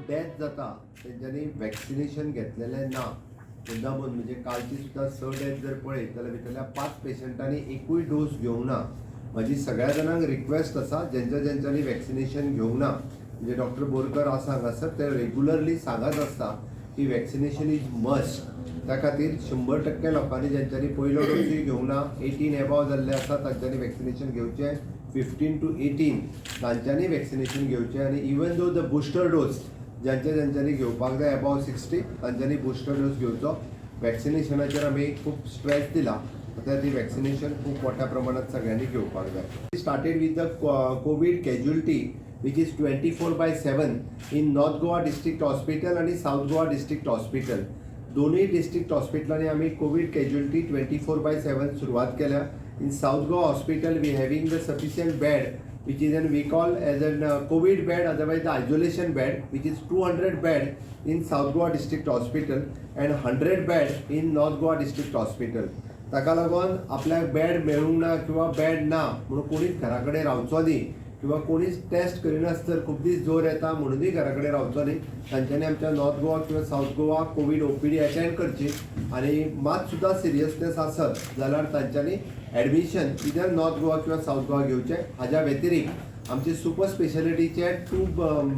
Death जाता तेंच्यांनी vaccination घेतलेलें ना. मुद्दामून म्हणजे कालची सुद्दां 6 डेथ जर पळयत जाल्यार भितरल्या 5 पेशंटांनी एकूय डोस घेवंक ना. म्हाजी सगळ्या जाणांक रिक्वेस्ट आसा ज्यांच्यांनी वॅक्सिनेशन घेवंक ना, म्हणजे डॉक्टर बोरकर आसा हांगासर ते रेग्युलरली सांगत आसता की वॅक्सिनेशन इज मस्ट. त्या खातीर 100% लोकांनी ज्यांच्यांनी पयलो डोसूय घेवंक ना, 18 एबाव जाल्ले आसा तांच्यांनी वॅक्सिनेशन घेवचें. 15 to 18 तांच्यांनी वॅक्सिनेशन घेवचें. आनी even though the booster dose ज्यांच्यांनी घेवपाक जाय एबाव 60 तांच्यांनी बुस्टर डोस घेवचो. वॅक्सिनेशनाचेर आमी खूब स्ट्रेस दिला. आता ती वॅक्सिनेशन खूप मोठ्या प्रमाणात सगळ्यांनी घेवपाक जाय. Started with the Covid casualty which is 24/7 in North Goa District Hospital आणि South Goa District Hospital. दोन्ही डिस्ट्रिक्ट हॉस्पिटलांनी आम्ही कोविड कॅज्युअलिटी 24/7 सुरवात केल्या. In south Goa hospital we having the sufficient bed which is we call as an COVID bed, otherwise the isolation bed, which is 200 bed in South Goa District Hospital and 100 bed in North Goa District Hospital. ताका लागून आपल्याक bed मेळूंक ना किंवा bed ना म्हणून कोणीच घरा कडेन रावचो न्ही किंवा कोणीच टेस्ट करिनासतर खूब दीस जोर येता म्हणूनय घरा कडेन रावचो न्ही. तांच्यांनी आमच्या नॉर्थ गोवा किंवा south Goa Covid OPD attend करची आनी मात सुद्दां सिरियसनेस आसत जाल्यार तांच्यांनी ॲडमिशन इधर नॉर्थ गोवा किंवा साउथ गोवा घेवचें. हाज्या व्यतिरिक्त आमचे सुपर स्पेशालिटीचे 2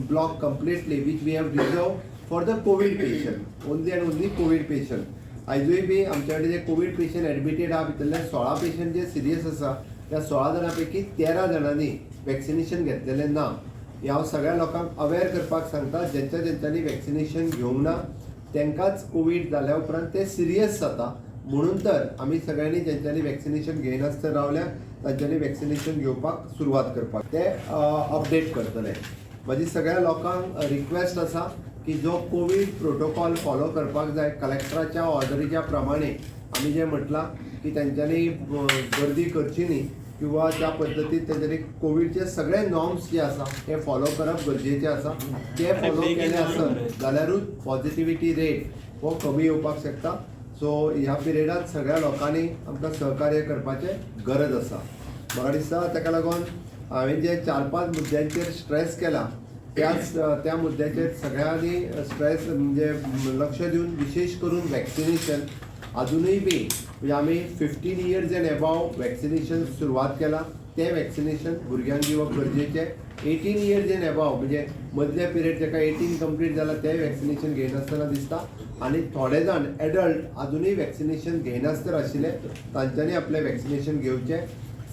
block completely which we have reserve for the covid patient, only and only covid patient. आयजूय बी आमच्या कडेन जे कोविड पेशंट एडमिटेड आहा भितरले 16 पेशंट जे सिरियस आसा त्या 16 जाणां पैकी 13 जाणांनी वॅक्सिनेशन घेतलेलें ना. हे हांव सगळ्या लोकांक अवेअर करपाक सांगता ज्यांच्यांनी वॅक्सिनेशन घेवंक ना तांकांच कोविड जाल्या उपरांत ते सिरियस जाता. म्हणून तर आमी सगळ्यांनी ज्यांच्यांनी वॅक्सिनेशन घेयनासतना रावल्या तांच्यांनी वॅक्सिनेशन घेवपाक सुरवात करपाक ते अपडेट करतले. म्हाजी सगळ्या लोकांक रिक्वेस्ट आसा की जो कोविड प्रोटोकॉल फॉलो करपाक जाय कलेक्टराच्या ऑर्डरीच्या प्रमाणे आमी जे म्हटलां की तांच्यांनी गर्दी करची न्ही किंवा त्या पद्दतीन तेंच्यांनी कोविडचे सगळे नॉर्म्स जे आसा ते फॉलो करप गरजेचें आसा. ते फॉलो केले आसत जाल्यारूच पॉझिटिव्हिटी रेट हो कमी येवपाक शकता. सो ह्या पिरियडांत सगळ्या लोकांनी आमकां सहकार्य करपाचें गरज आसा. म्हाका दिसता ताका लागून हांवें जे 4-5 मुद्द्यांचेर स्ट्रेस केला त्या मुद्द्याचेर सगळ्यांनी स्ट्रेस म्हणजे लक्ष दिवन विशेष करून वॅक्सिनेशन अजूनही बी म्हणजे आम्ही 15 इयर्स एंड एबाव वॅक्सिनेशन सुरवात केला. ते वॅक्सिनेशन भुरग्यांक दिवप गरजेचें. 18 इयर्स एंड एबाव म्हणजे मदल्या पिरियड जाका 18 कंप्लीट जाला ते वॅक्सिनेशन घेयनासतना दिसता. आनी थोडे जाण एडल्ट अजूनही वॅक्सिनेशन घेयनासतर आशिल्ले तांच्यांनी आपलें वॅक्सिनेशन घेवचें.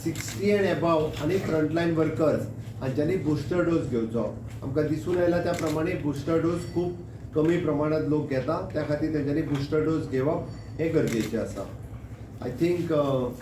60 एंड एबाव आनी फ्रंटलायन वर्कर्स हांच्यांनी बुस्टर डोस घेवचो. आमकां दिसून आयला त्या प्रमाणे बुस्टर डोस खूब कमी प्रमाणात लोक घेता. त्या खातीर तेंच्यांनी बुस्टर डोस घेवप हे गरजेचें आसा. I think